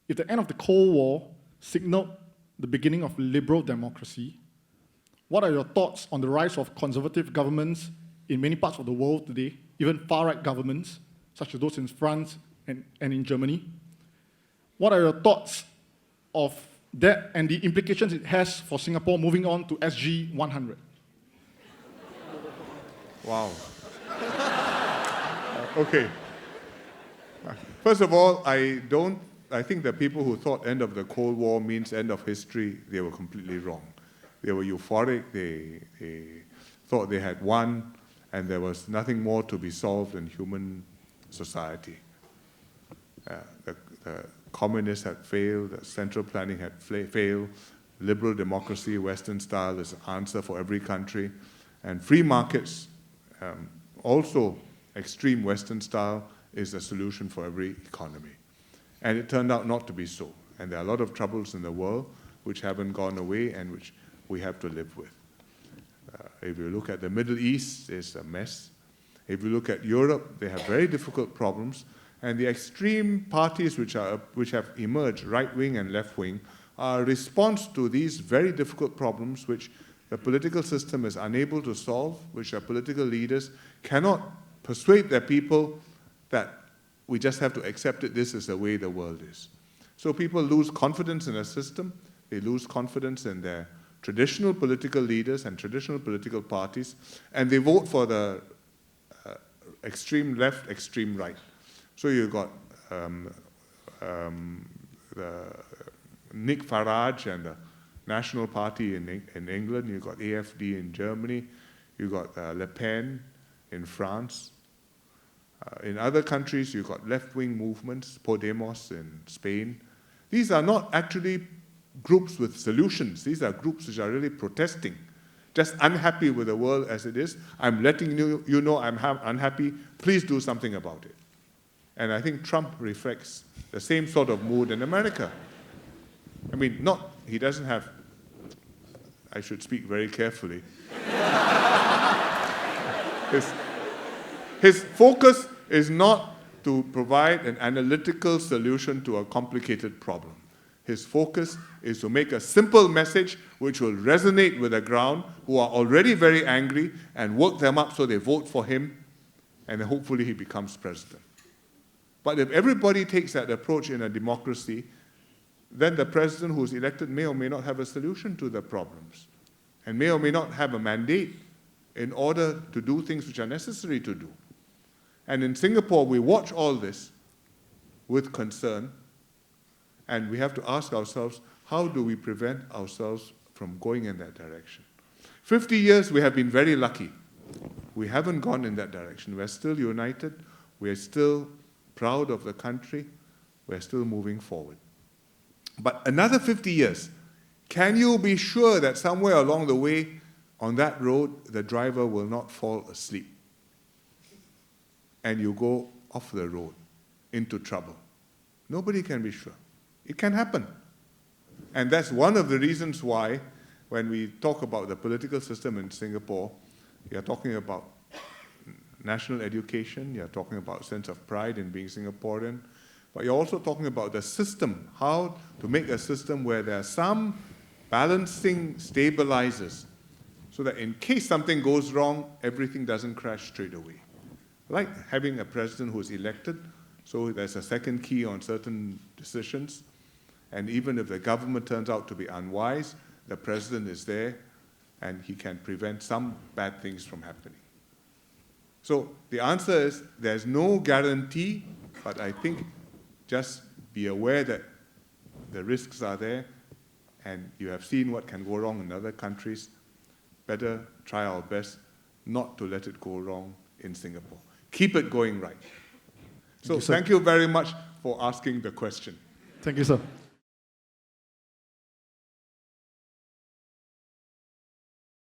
if the end of the Cold War signaled the beginning of liberal democracy, what are your thoughts on the rise of conservative governments in many parts of the world today, even far-right governments, such as those in France and in Germany? What are your thoughts of that and the implications it has for Singapore moving on to SG 100? Wow. Okay. First of all, I think the people who thought end of the Cold War means end of history, they were completely wrong. They were euphoric, they thought they had won, and there was nothing more to be solved in human society. The communists had failed, the central planning had failed, liberal democracy, Western style is the answer for every country, and free markets, also extreme Western style, is the solution for every economy. And it turned out not to be so. And there are a lot of troubles in the world which haven't gone away and which we have to live with. If you look at the Middle East, it's a mess. If you look at Europe, they have very difficult problems. And the extreme parties which have emerged, right-wing and left-wing, are a response to these very difficult problems which the political system is unable to solve, which our political leaders cannot persuade their people that we just have to accept it, this is the way the world is. So people lose confidence in a system, they lose confidence in their traditional political leaders and traditional political parties, and they vote for the extreme left, extreme right. So you've got Nick Farage and the National Party in England, you've got AFD in Germany, you've got Le Pen in France. In other countries, you've got left-wing movements, Podemos in Spain. These are not actually groups with solutions. These are groups which are really protesting, just unhappy with the world as it is. I'm letting you know I'm unhappy. Please do something about it. And I think Trump reflects the same sort of mood in America. I mean, he doesn't have, I should speak very carefully. His focus is not to provide an analytical solution to a complicated problem. His focus is to make a simple message which will resonate with the ground, who are already very angry, and work them up so they vote for him, and then hopefully he becomes president. But if everybody takes that approach in a democracy, then the president who's elected may or may not have a solution to the problems, and may or may not have a mandate in order to do things which are necessary to do. And in Singapore, we watch all this with concern, and we have to ask ourselves, how do we prevent ourselves from going in that direction? 50 years, we have been very lucky. We haven't gone in that direction. We're still united. We're still proud of the country. We're still moving forward. But another 50 years, can you be sure that somewhere along the way on that road, the driver will not fall asleep and you go off the road into trouble? Nobody can be sure. It can happen. And that's one of the reasons why when we talk about the political system in Singapore, you're talking about national education, you're talking about a sense of pride in being Singaporean, but you're also talking about the system, how to make a system where there are some balancing stabilizers so that in case something goes wrong, everything doesn't crash straight away. Like having a president who's elected, so there's a second key on certain decisions, and even if the government turns out to be unwise, the president is there and he can prevent some bad things from happening. So the answer is there's no guarantee, but I think just be aware that the risks are there, and you have seen what can go wrong in other countries. Better try our best not to let it go wrong in Singapore. Keep it going right. So thank you very much for asking the question. Thank you, sir.